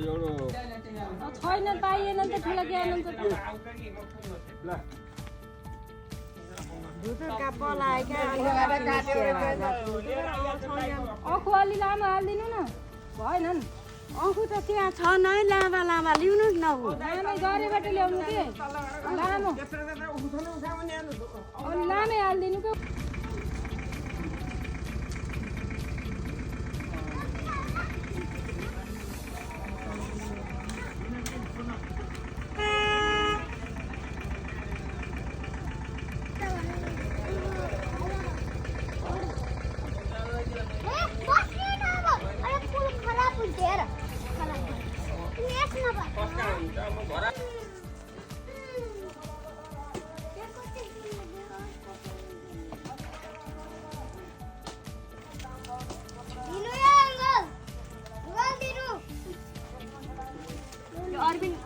छैन पाइएन नि त ठुलो के आउनुहुन्छ त अखु अलि लामो हालिदिनु न भएन नि अखु त त्यहाँ छ नै लामा लामा ल्याउनुहोस् न लामै गरेबाट ल्याउनु कि लामो अलि लामै हालिदिनु कि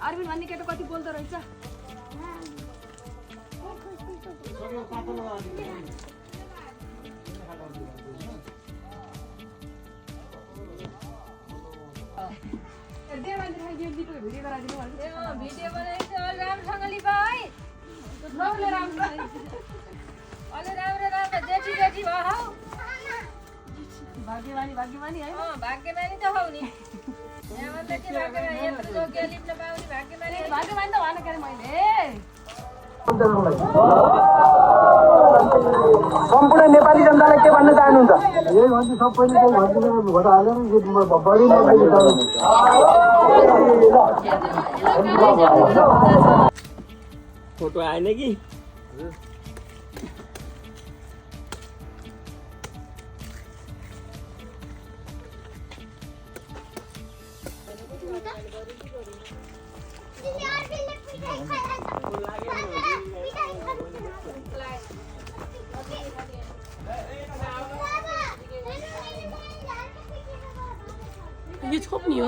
अरविन्द भन्ने केटा कति बोल्दो रहेछ भिडियो बनाइन्छ राम्रोसँगले भाइ राम्रो अलि राम्रो राम्रो जेठी जेठी भयो भाग्यमानी भाग्यमानी है भाग्यमानी त हौ नि यहाँभन्दा के भाग्यमानी यत्रो जोग्य लिप्न पाउने भाग्यमानी भाग्यमानी त भन के अरे मैले सम्पूर्ण नेपाली जनतालाई के भन्न चाहनुहुन्छ यही भन्छु सबैले त्यही भन्छु भोट हालेर बढी फोटो आएन कि यो छोप्नी हो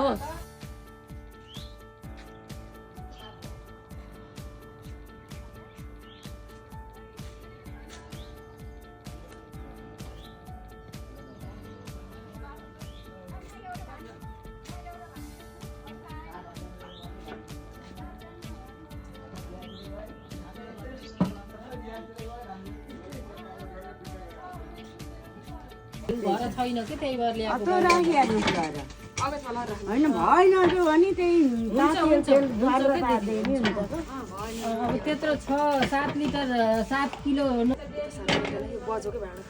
छैन कि त्यही भएर ल्याएको होइन भएन त्यो भने त्यही अब त्यत्रो 6-7 लिटर 7 किलो बजोकै भाँडा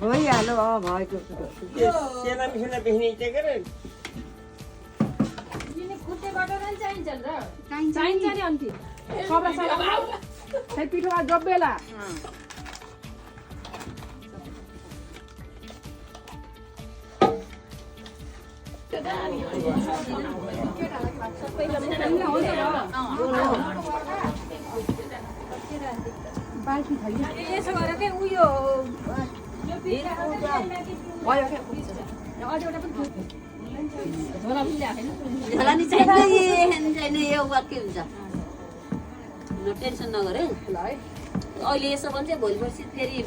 भइहाल्यो भएको सेना मिसेना बेच्ने के अरे खुट्टेबाट नै चाहिन्छ र चाहिन्छ नि अन्ति सबला सबला खै पिठोमा डब्बेला बाल्टी छैन यसो गरेर के उयो झोला नि छैन यो वाक्य हुन्छ टेन्सन नगरे अहिले यसो भन्छ भोलि पर्सि फेरि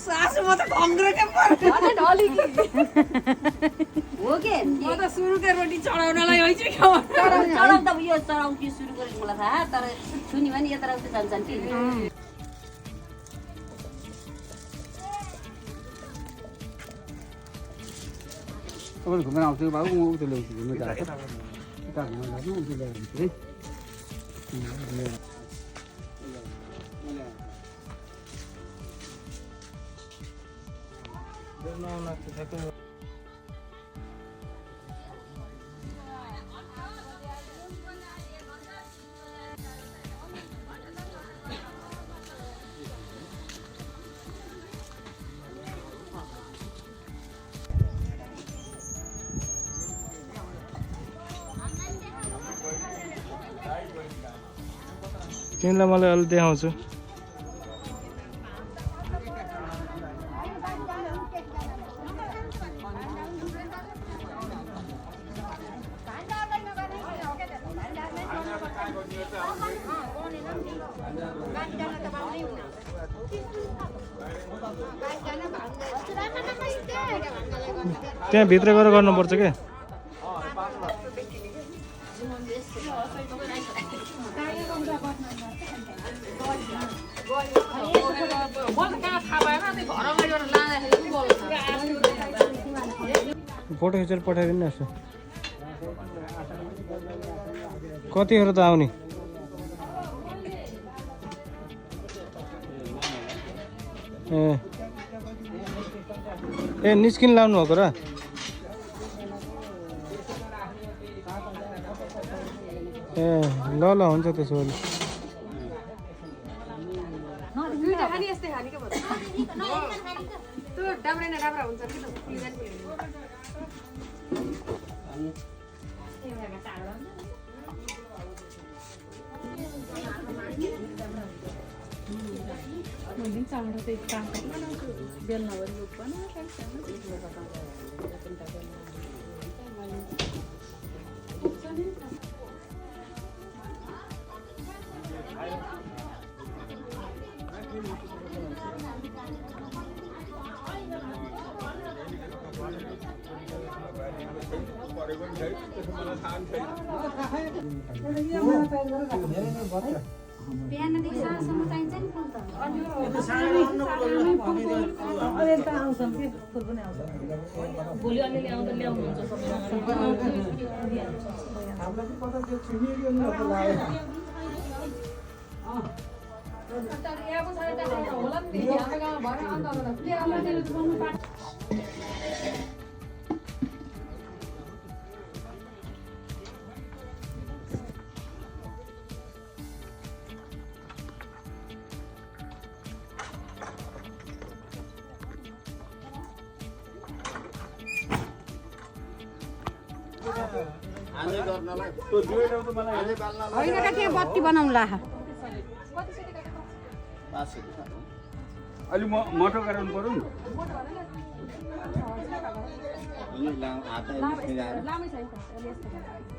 सासु म त घङ्ग्रेकै पर्छ हो के म त सुरुकै रोटी चढाउनलाई होइन चढाउँदा यो चढाउँ कि सुरु गरेको मलाई थाहा तर सुन्यो भने यता उता जान्छन् कि तपाईँ घुमेर आउँछु बाबु म उता ल्याउँछु घुम्नु जान्छ उता घुम्न लाग्नु उता ल्याइदिन्छु है तिमीलाई मलाई अलि देखाउँछु त्यहाँ भित्र गएर गर्नुपर्छ के फोटो खिचेर पठाइदिनु यसो कतिहरू त आउने ए निस्किन लाउनु भएको र ए ल ल हुन्छ त्यसो भने बिहानदेखि साँझसम्म चाहिन्छ नि फुल त भोलि अलिअलि आउँदा ल्याउनुहुन्छ होइन बत्ती बनाउँला अलि मोटो गराउनु पर्यो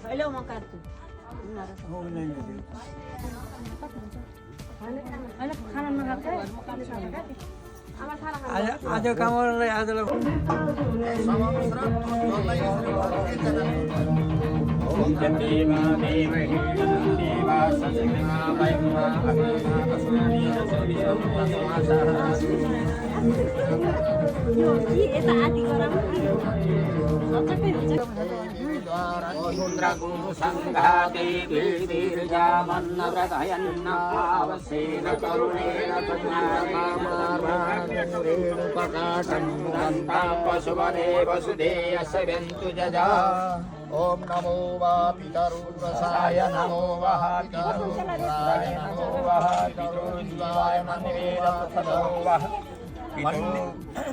अहिले म काट्छु आज कामलाई आजलाई यता आदि गराउँ ओम नमो वा पितरुरसाय नमो वा पितरुराय नमो वा पितरुजीवाय मन्निवेदो वा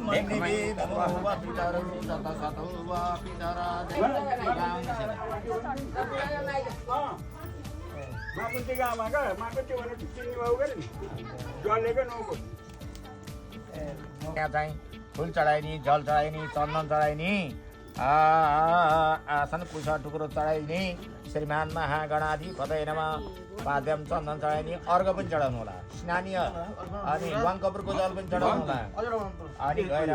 मन्निवेदो वा पितरु ततसतो वा पितरादे यहाँ चाहिँ फुल चढाइने जल चढाइने चन्दन चढाइने आसन कुसा टुक्रो चढाइने श्रीमान महागणाधिपतये नमः पाद्यम चन्दन चढाइने अर्घ पनि चढाउनु होला स्नानीय अनि वाङकपुरको जल पनि चढाउनु होला अनि गएर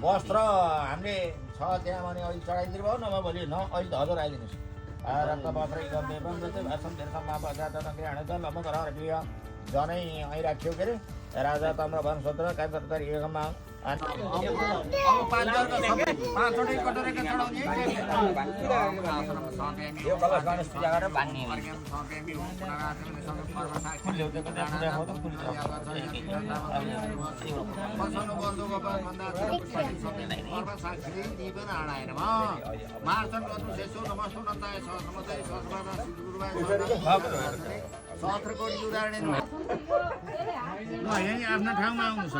वस्त्र हामीले छ त्यहाँ भने अहिले चढाइदिनु भयो नभए भोलि अहिले हजुर आइदिनुहोस् रक्तपत्र जनै અહીં રાખ્યો કે राजा तम्र वन सोत्र काय तर एकमा पाँचवटै कटोरेका चढाउने यो कलश गणेश पूजा गरेर बान्ने आफ्ना ठाउँमा आउनु छ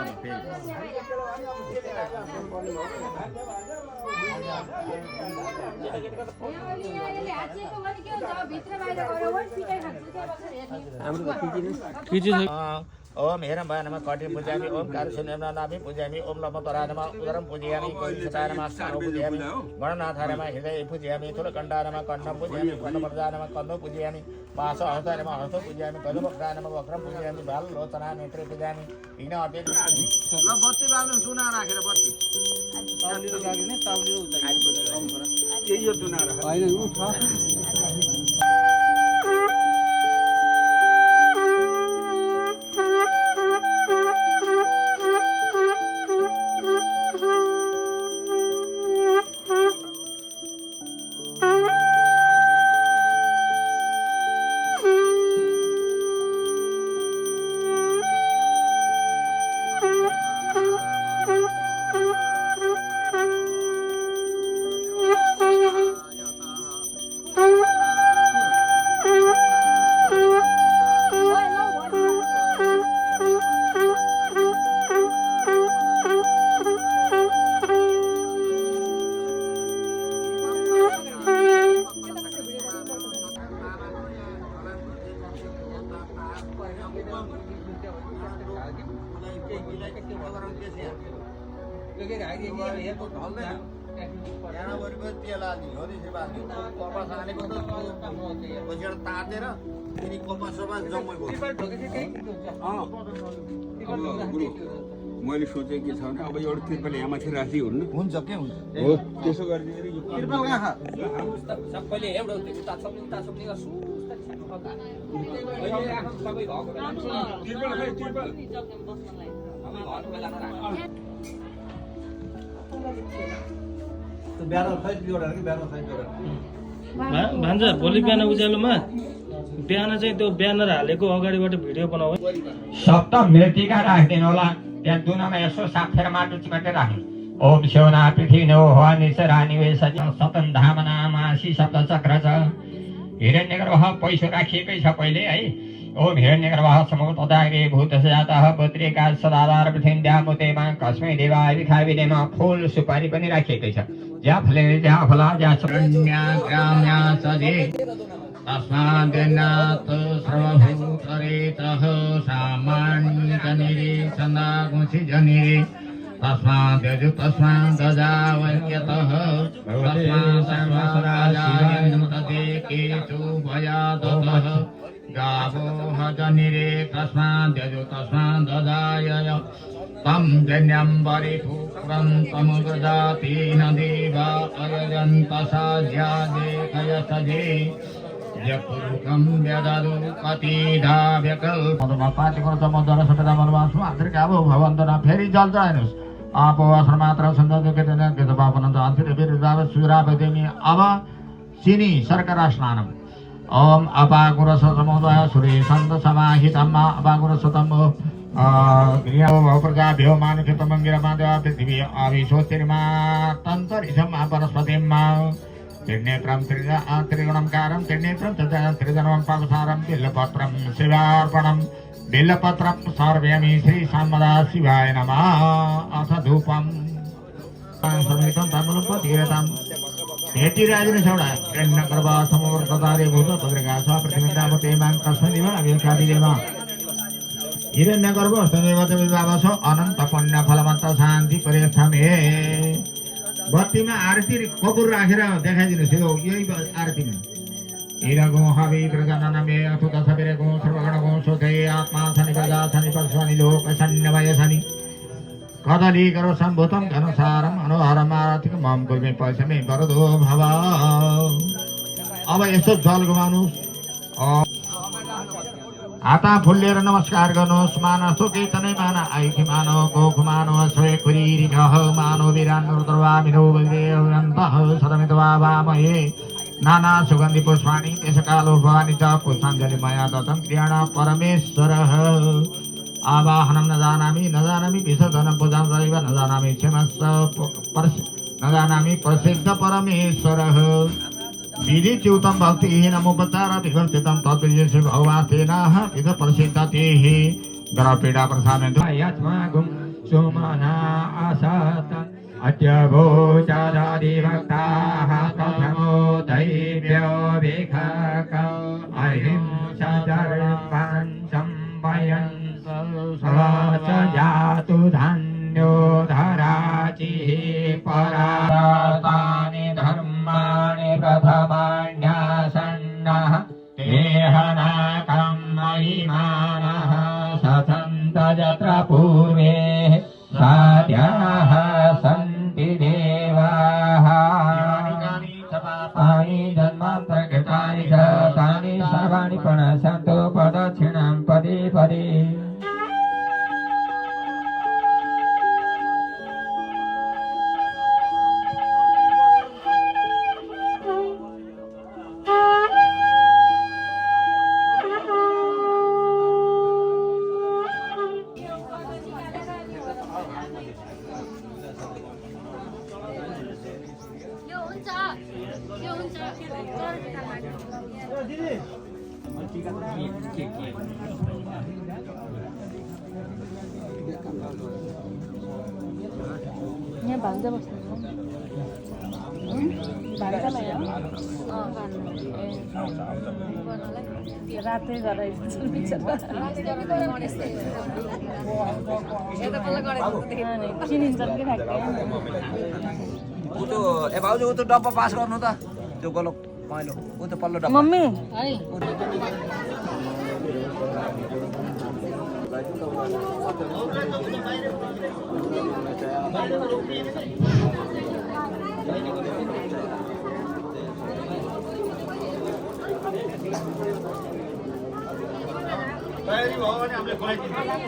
ओम हिरण्मयाय नमः कटिं पूजयामि ओम कारशून्यं नाभि पूजयामि ओम लम्बोदराय नमः उदरं पूजयामि कैलासाय नमः स्थानं पूजयामि गणनाथाय नमः हृदय पूजयामि तुलकण्ठाय नमः कण्ठं पूजयामि कर्णवर्धाय नमः कर्णं पूजयामि पाशहस्ताय नमः हस्तं पूजयामि गजवक्त्राय नमः वक्रं पूजयामि बाललोचनाय नेत्रे पूजयामि विघ्न अर्थे ल बत्ती बाल्नु सुना राखेर बत्ती तातेर फेरि कपासमा जम्मै मैले सोचेँ के छ भने अब एउटा तिर्पाल यहाँ माथि राखी हुन्न हुन्छ के हुन्छ हो त्यसो गरिदिएर तिर्पाल कहाँ सबैले एउटा उता छोप्ने गर्छु भान्जा भोलि बिहान उज्यालोमा बिहान चाहिँ त्यो ब्यानर हालेको अगाडिबाट भिडियो बनाऊ है। सप्तम मृत्तिका राखिदिनु होला त्यहाँ दुनामा यसो साथेर माटो चिमाटे राख्नु ओम शिवना पृथ्वी नो हनिसरा निवेश सतन धाम नामासी सप्त चक्र छ हिरण्यगर्भ पैसो राखिएकै छ पहिले है ओम हिरण्यगर्भ समूह तदाग्रे भूत जातः पुत्रिका सदाधार पृथ्वीन्द्यामुतेमा कस्मै देवाय विखाविदेमा फूल सुपारी पनि राखिएकै छ ज्या फले ज्या फला ज्या शरण्या ग्राम्या सजे तस्माद्नाथ सर्वभूतरेतः सामान्यनिरे छन्दागुंसि जनिरे तस्माद्यजु तस्माद्दजावन्यतः तस्माद्सर्वसराजायन्तते केतु भयादतः गावो हजनिरे तस्माद्यजु तस्माद्दजाय तं जन्यं परिपूर्णं तमुदजातेन देवा अयजन्तसाज्यादेकयसजे यपुरुकं व्यददु कतिधा व्यकल्पमा पाठ्यक्रम समुद्र सपेदा मनवासु आन्तरिकावो भवन्तना फेरि जल जानुस् आप वासन मात्र सन्दर्भ केतन केतबापनन्त आन्तरिक विरुद्धाव सुरापदेनि अब सिनी सर्करा स्नानम ओम अपागुर सतमोदय सूर्य सन्त समाहितम अपागुर सतम गृह प्रजाभ्यो मानुषतमङ्गिरमादेव पृथिवी अविशोतिर्मा तन्तरिषम् अपरस्पतिम् त्रिनेत्रं त्रिगुणंकारं त्रिनेत्रं त्रिजन्मं पापसारं बिल्लपत्रं शिवार्पणं बिल्लपत्रं सर्वयामि श्री सामदा शिवाय नमः अथ धूपं समेतं तमलपं तीरतं हेतिराजन छौडा कर्णकर्वा समवर्ततारे भूत पत्रिका स पृथ्वीदामते मां कस्मदिव अभिकादिदेव हिरण्यगर्भ स्तदेवत विभावस अनन्त पुण्य फलमन्त शान्ति परिस्थमे बत्तीमा आरती कपुर राखेर देखाइदिनुस् यो यही आरतीमा हिरगो हवि प्रजननमे अथुत सबेरगो सर्वगणगो सोधे आत्मा शनि प्रजा शनि परस्वनि लोक शन्यवय शनि कदली करो सम्भूतं धनुसारम अनुहारम आरतिक मम कुर्मे पैसमे वरदो भव अब यसो जल घुमाउनुस् आता फुल्लेर नमस्कार गर्नुहोस् मानसो केतनै मान आइखि मानो कोख मानो स्वे कुरीरि घह मानो विरान रुद्रवा मिनो बलिदेवन्तः सदमितवा वामहे नाना सुगन्धि पुष्पाणि त्यसकालो भवानि च पुष्पाञ्जलि मया दत्तं क्रियाण परमेश्वरः आवाहनं न जानामि विसर्जनं पूजां दैव न जानामि क्षमस्व न जानामि प्रसिद्ध परमेश्वरः विधि च्युतं भक्तिहीनमुपचार विकल्पितं तद्विजयस्य भगवास्तेनाः विध प्रसिद्धतेः गरपीडा प्रसामेन्दु यस्मागुं सुमना असत अत्यभोचादिभक्ताः प्रथमो दैव्यो विखक अहिंसा धर्मं संवयन् विमानः ससन्त यत्र पूर्वे साध्याः सन्ति देवाः पानि जन्मान्तरकृतानि च तानि सर्वाणि प्रणश्यन्तु प्रदक्षिणां पदे पदे यो हुन्छ यहाँ भान्जा बस्नु भान्जामा रातै गरेर चिनिन्छ कि ठ्याक्कै ऊ त्यो ए भाउजू ऊ त्यो डब्बा पास गर्नु त त्यो गोलो पहेँलो ऊ त्यो पल्लो डब्बा मम्मी तयारी भयो भने हामीले खुलाइदिन्छौँ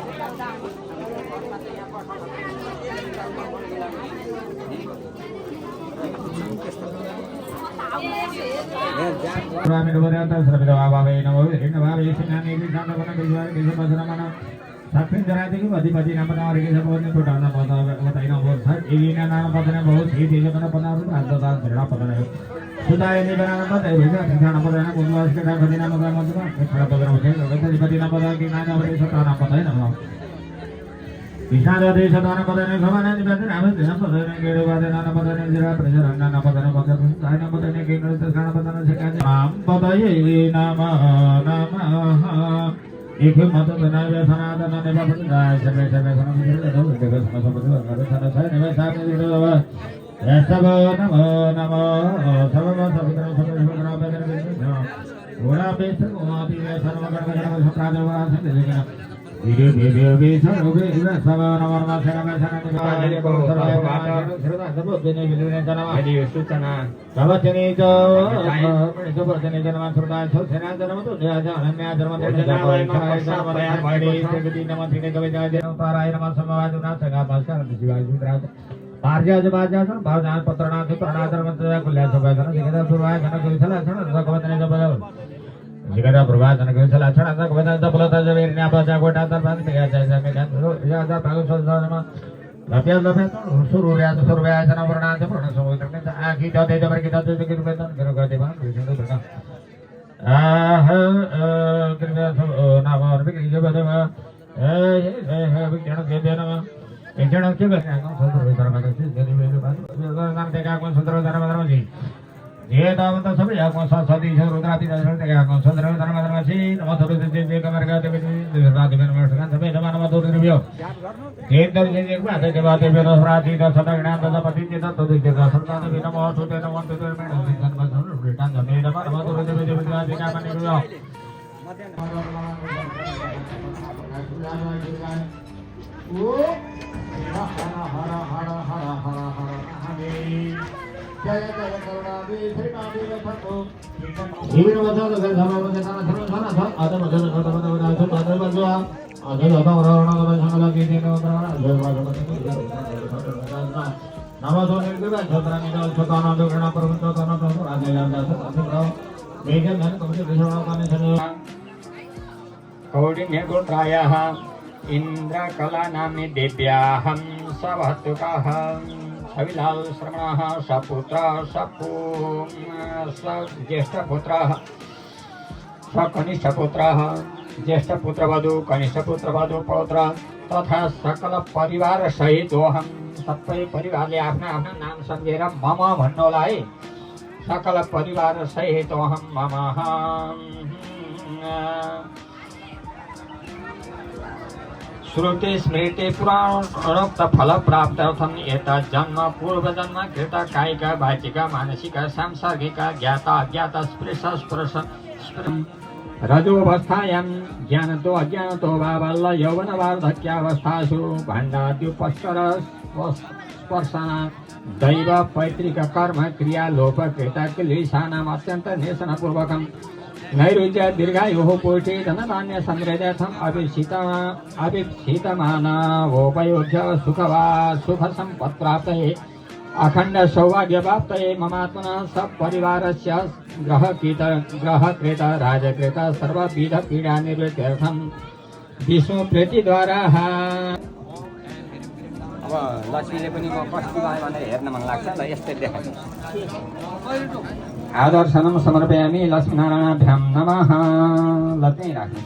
Jika berbahasan kita laksana tak kebetulan tak perlu tahu ini apa saja kita terbatas tiga saja mereka ya ada bagus saja nama lapian suruh ya sana pernah semua ternyata kita tidak berkita tu kita betul kalau kita bang di situ betul kita nama orang kita betul jangan kita nama jangan kita kan suruh terbatas jadi betul nanti kan suruh terbatas sih ये तो मतलब सब या कौन सा सदी से रुद्राती दर्शन ते या कौन सा धर्म से नमः सब से कमर का ते रात में नमस्कार सभी नमः नमः तो रिव्यू ये तो ये बात है के बात है बेरो राती का सदा ज्ञान का पति के तो दिखे का सदा ने बिना मोह तो ते नमः तो में जन का रिटर्न जमे नमः नमः तो रिव्यू का माने रिव्यू ओ हरा हरा हरा हरा हरा हरा हमें जय जय करुणा श्रीमा देवो जीवन बचाओ कर धर्म बचाना धर्म धर्म धर्म आदम धर्म धर्म धर्म धर्म बचाओ आदम धर्म रावण का संगला के दिन नमः तो निर्गुण छत्रा निकाल छताना दोगुणा परमत तना तो राजे राजा सत्संग मेघ धन कमसे विषणा काने सन कौडिन्य गोत्रायाः इंद्रकला नामे देव्याहं सवहतुकाः अविलाल श्रमणः सपुत्र ज्येष्ठपुत्रः सकनिष्ठपुत्रः ज्येष्ठपुत्रवधू कनिष्ठपुत्रवधू पौत्र तथा सकल परिवार सहितोहम सबै परिवारले आफ्ना आफ्ना नाम सम्झेर मम भन्नु होला है सकल परिवार सहितोहम मम श्रुति स्मृति पुराणोक्त फल प्राप्त्यर्थम एता जन्म पूर्व जन्म कृत कायिका वाचिका मानसिक सांसार्गिक ज्ञाता अज्ञाता स्पृश स्पर्श रजोवस्थायां ज्ञानतो अज्ञानतो वा बाल्य यौवन वार्धक्यावस्थासु भाण्डाद्युपस्कर स्पर्शना दैव पैतृक कर्म क्रिया लोप कृतक्लेशानाम् अत्यन्त निशनपूर्वकं नैरुज्य दीर्घायुः पुष्टि धनधान्य समृद्धर्थम् अभिप्सितमानवोपयोज्य सुख सम्पत्प्राप्तये अखण्ड सौभाग्यप्राप्तये ममात्मनः सपरिवारस्य ग्रहकृत राजकृत सर्वविध पीडा निवृत्त्यर्थं विष्णु प्रीतिद्वारा अब लक्ष्मीले पनि कस्तो भयो भनेर हेर्न मन लाग्छ ल यस्तै देखाउँछ आदर्शनम समर्पयामि लक्ष्मीनारायणाभ्यां नमः लक्ष्मी राख्नु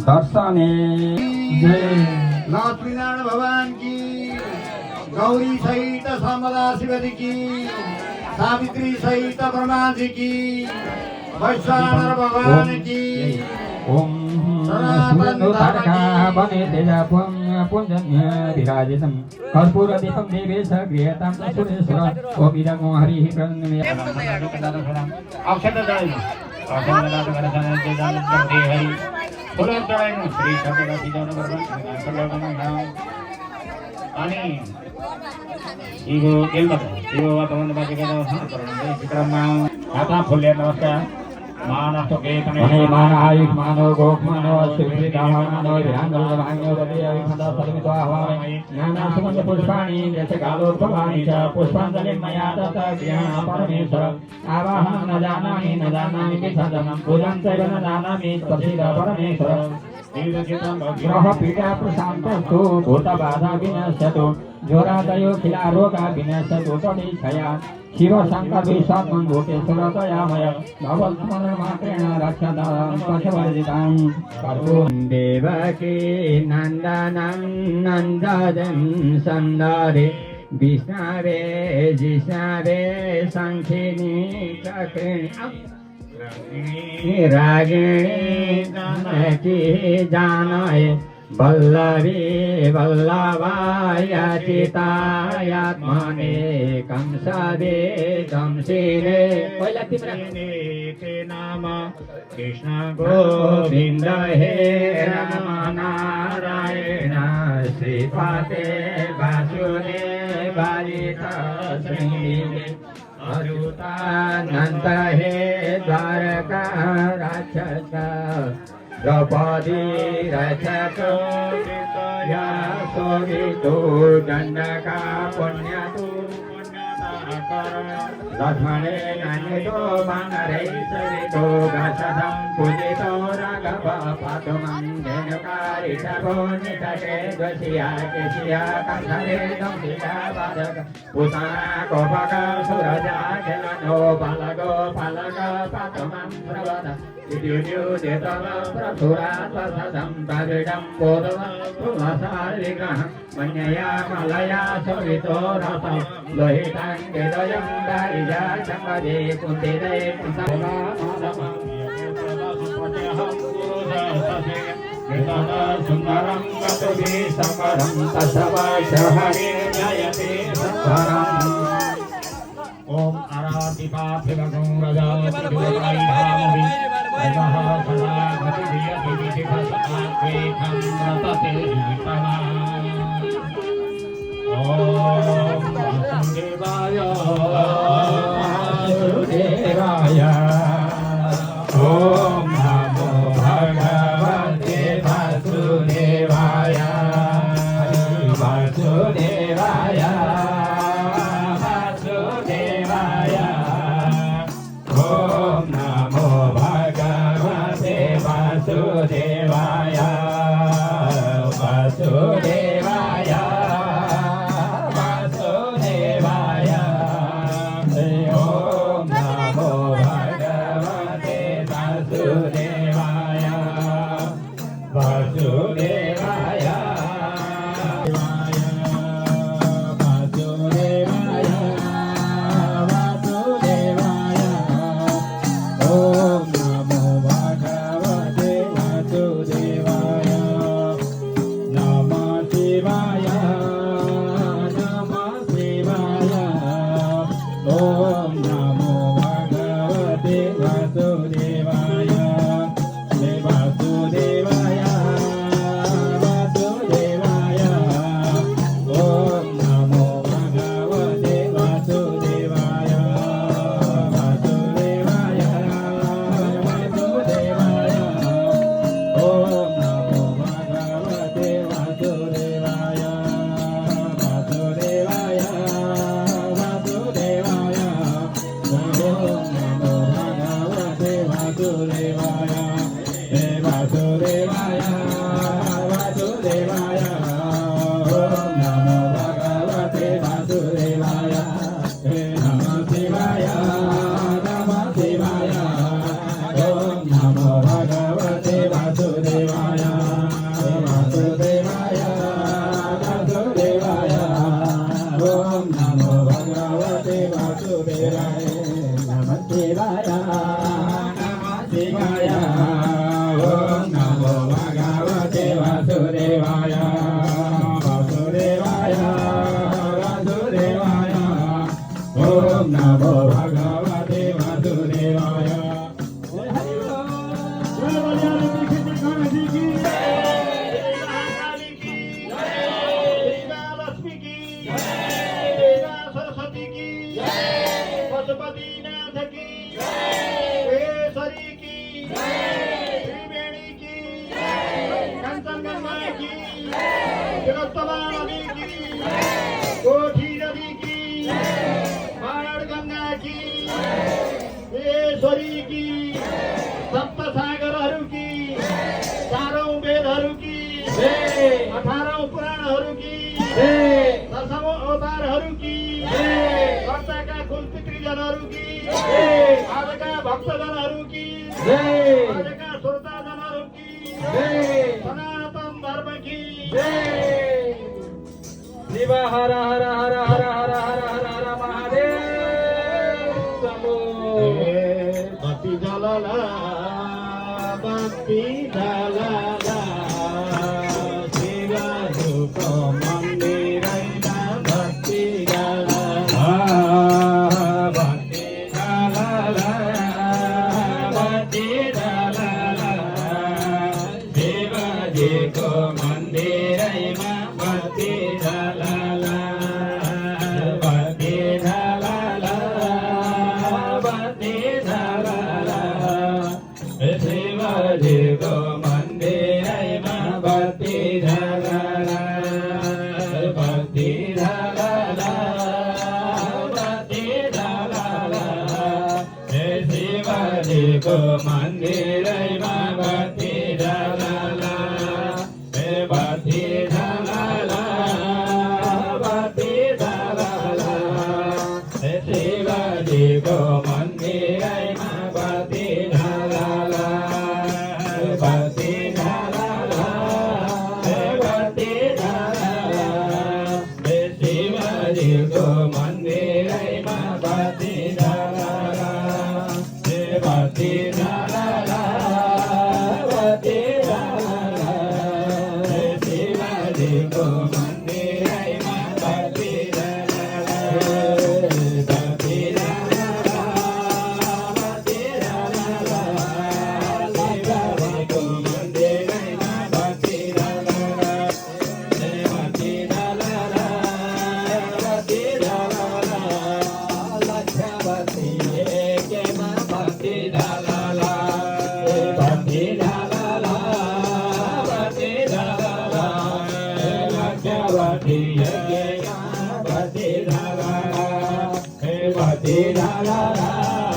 दर्शने लक्ष्मीनारायण भगवान की गौरी सहित शामला शिवजी की सावित्री सहित ब्रह्मा जी की वैश्वानर भगवान की ओम बने तेजा पुंजन्य विराजितं कर्पूरदीपं देवेश गृहतां सुरेश्वर ओम इदं हरिः प्रणम्य अक्षत दायिनु श्री अनि इगो केलमा इगो वातावरण बाजेको चित्रमा हाता फुल्ले नमस्कार मानव के तने मान आयुष मानव गोख मानव शिवजी दामा मानव ध्यान भांगो रवि खंडा सलमितो हवामि नाना सुगंध पुष्पाणि जैसे गालोद्भवानि च पुष्पांजलि मया दत्त ज्ञान परमेश्वर आवाहनं न जानामि किसदनं पूजं चैव न जानामि प्रसीद परमेश्वर ग्रह पीडा प्रशान्तस्तु भूतबाधा विनश्यतु ज्वरादयो खिला रोगा विनश्यतु तदेच्छया शिव शंकर विश्वात्मन भूतेश्वर दयामय भवस्मरण मात्रेण रक्षतां पशुवर्जितां कर्पूरं देवकी नन्दनं नन्दनं सन्दरे विष्णवे जिष्णवे शंखिनी चक्रिणी रागिणी जानकी जानय वल्लभी वल्लभायाचितायात्मने कंसदे कंसिने पहिला तिम्रो नाम कृष्ण गोविन्द हे राम नारायण श्रीपते वासुदेवाय श्रीदेवी अरुतानन्द हे द्वारका राक्षस द्रौपदी रक्षक सोदितो दण्डका पुण्यतो लक्ष्मणे नान्यतो वानरै सरितो गसदं पूजितो राघव पातुमं धेनुकारिषभो निकटे द्वशिया केशिया कंसरे दंशिका वादक पुतना कोपक सुरजा खेलनो बालगो फलक पातुमं प्रवद विद्युद्युदितव प्रथुरात्वसदं प्रविडं बोधवं पुमसारिग्रहं मन्यया मलया सवितो रथं लोहितं हृदयं दारिजा चम्बजे कुन्तिरे सुन्दरं गतुभिः समरं तस्वाशहरे जयते स्वरम् ओम आराधिपाभिवगं रजातिदेवायधामहि नमः सदा गतिभियतिविधिभसात्वेकं रतते पमा ओम वासुदेवाय वासुदेवाय ओम नमो भगवते वासुदेवाय वासुदेवाय ओम नमो भगवते वासुदेवाय वासुदेवाय वासुदेवाय ओम नमो भगवते वासुदेवाय वासुदेवाय ओम नमो भगवते वासुदेवाय वासुदेवाय हे वासुदेवाय वासुदेवाय ओम नमो भगवते वासुदेवाय हे नमः शिवाय नमः शिवाय ओम नमो भगवते वासुदेवाय वासुदेवाय वासुदेवाय ओम नमो भगवते वासुदेवाय नमः शिवाय नमः शिवाय ओम नमो भगवते वासुदेवाय वासुदेवाय वासुदेवाय ओम नमो भगवते वासुदेवाय हरि सरस्वती की पशुपतिनाथ की केसरी की त्रिवेणी की कंचनगंगा की तिलोत्तमा नदी की कोठी नदी की बाण गंगा की केसरी की सप्त सागरहरू की चारौं वेदहरू की 18 पुराणहरू की 10औं अवतारहरू की कर्ताका कुल पितृजनहरू की आजका भक्तजनहरू की आजका श्रोताजनहरू की सनातन धर्म की शिव हर हर हर हर हर हर हर हर महादेव शंभो भक्ति जलला भक्ति जलला शिव रूप मन्दिरैना भक्ति जलला भक्ति जलला भक्ति जलला शिवजीको मन्दिरैमा भक्ति जलला भक्ति जलला भक्ति जलला शिवजीको मन्दिरैमा भक्ति जलला भक्ति जलला भक्ति जलला शिवजीको मन्दिरैमा भक्ति जलला भक्ति जलला भक्ति जलला शिवजीको मन्दिरैमा भक्ति जलला भक्ति जलला भक्ति जलला शिवजीको मन्दिरैमा भक्ति जलला भक्ति जलला भक्ति जलला शिवजीको मन्दिरैमा भक्ति जलला भक्ति जलला भक्ति जलला शिवजीको मन्दिरैमा भक्ति जलला भक्ति जलला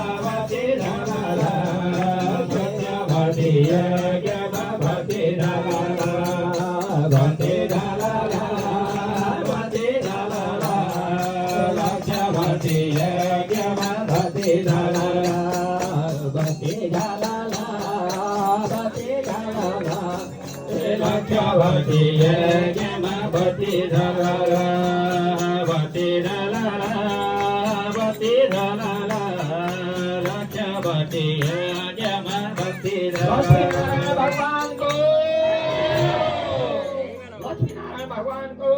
भक्ति जलला लक्ष्यवती एकेमा भक्ति जलला भक्ति जलला भक्ति जलला लक्ष्यवती एकेमा भक्ति जलला भक्ति जलला भक्ति जलला लक्ष्यवती एकेमा भक्ति जलला भक्ति जलला भक्ति जलला लक्ष्यवती एकेमा भक्ति Bhakti जमा भक्ति लक्ष्मीनारायण भगवान को लक्ष्मीनारायण भगवान को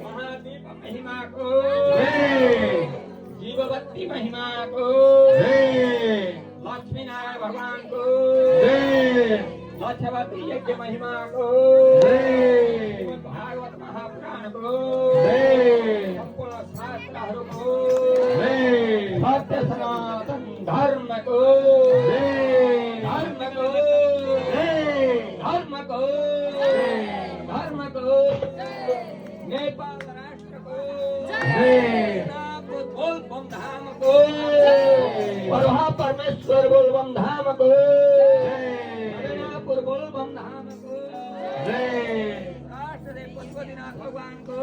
महादीप महिमा को जीववती महिमा को लक्ष्मीनारायण भगवान को लक्ष्यवती यज्ञ महिमा को भागवत महापुराण को संपूर्ण शास्त्रहरू को सत्य सनातन धर्म को नेपाल राष्ट्र को बोलबम धाम को बरुहा परमेश्वर बोलबम धाम को मदनापुर बोलबम धाम को राष्ट्र पशुपतिनाथ भगवान को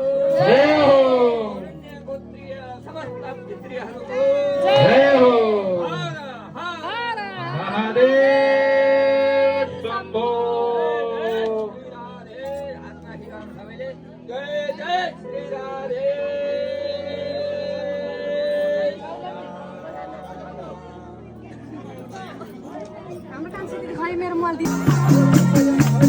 गोत्रीय समस्त पितृहरूको महादेव शम्भो आत्मा हिराउनु सबैले जय जय श्री राधे हाम्रो कान्छी दिदी खै मेरो मल दिदी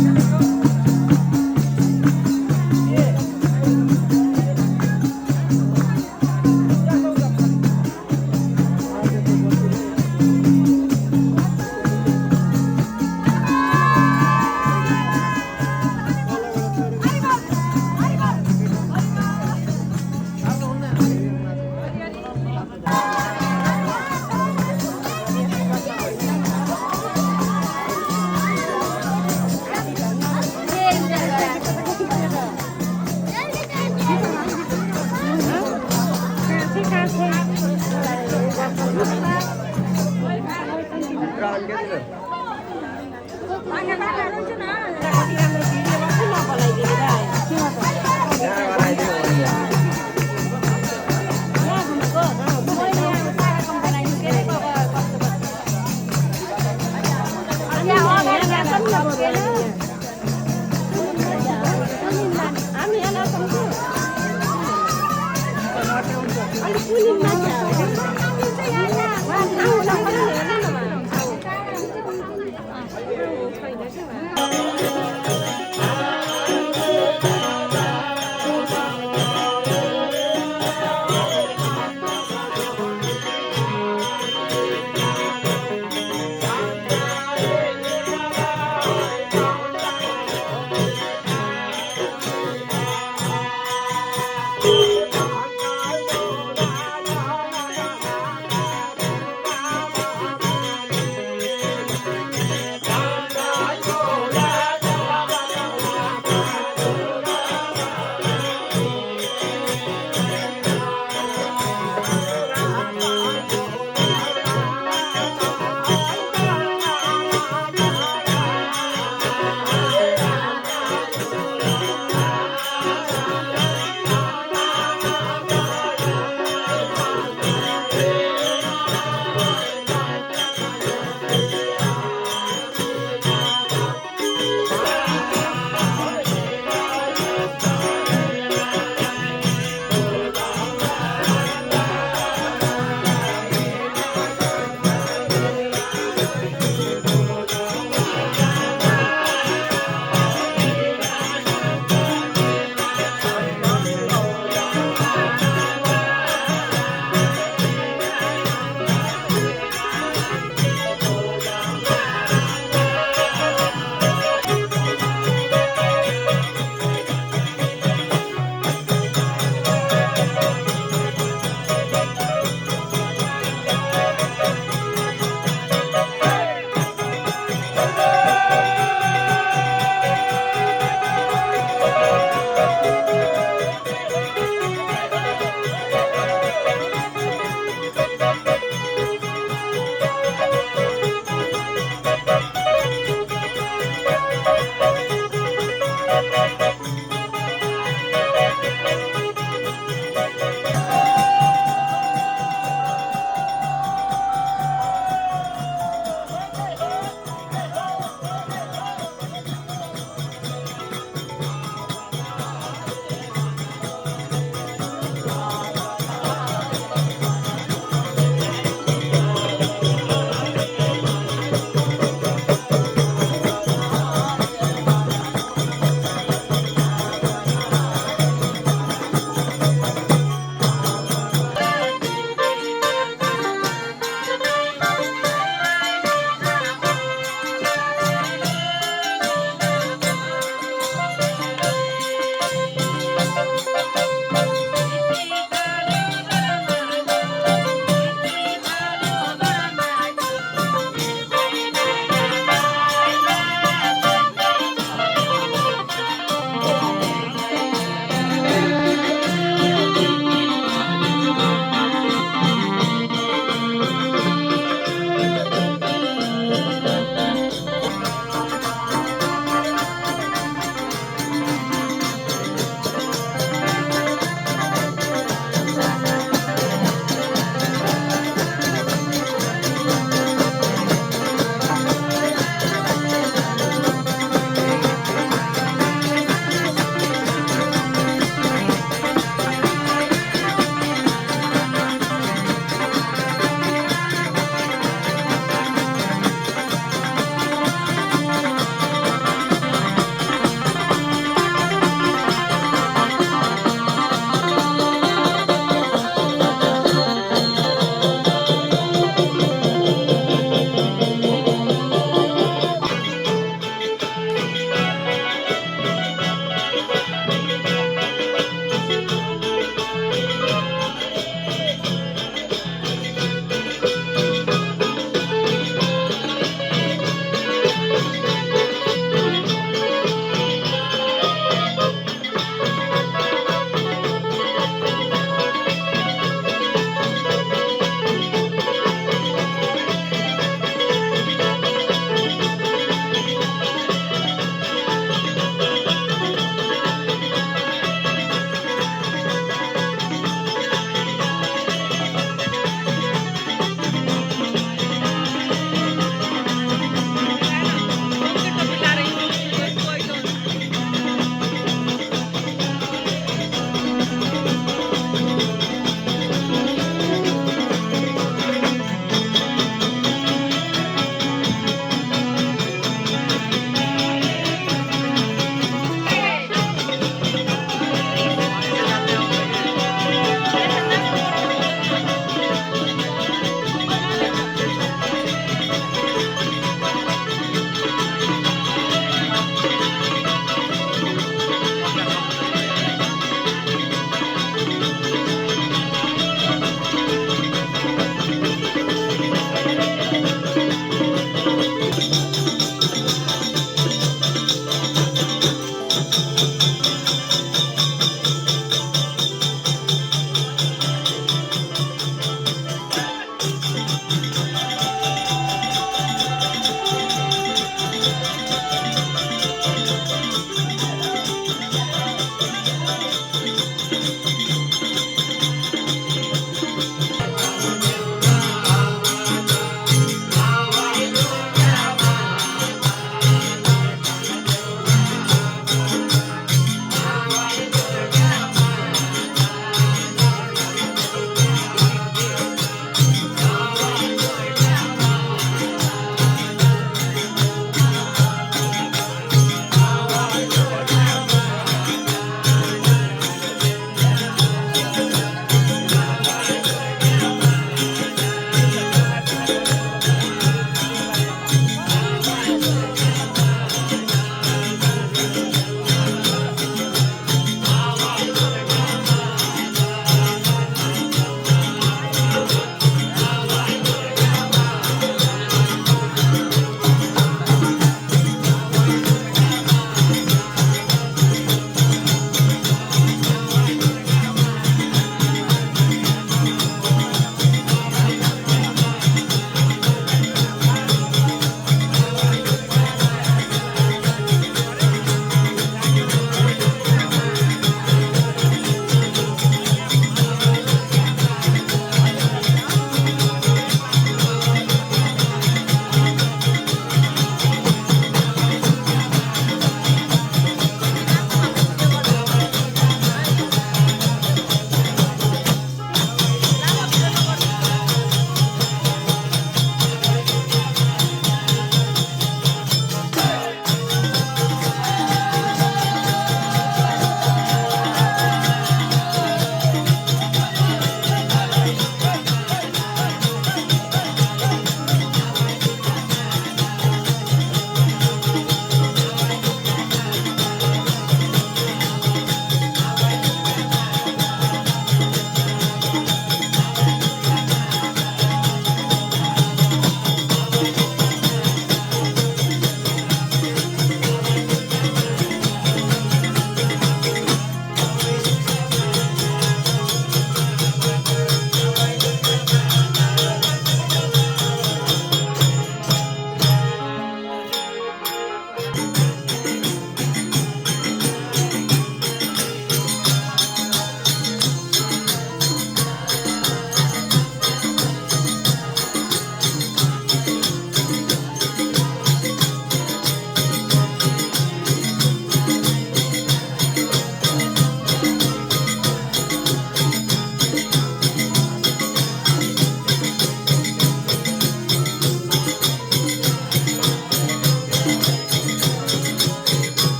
अलिक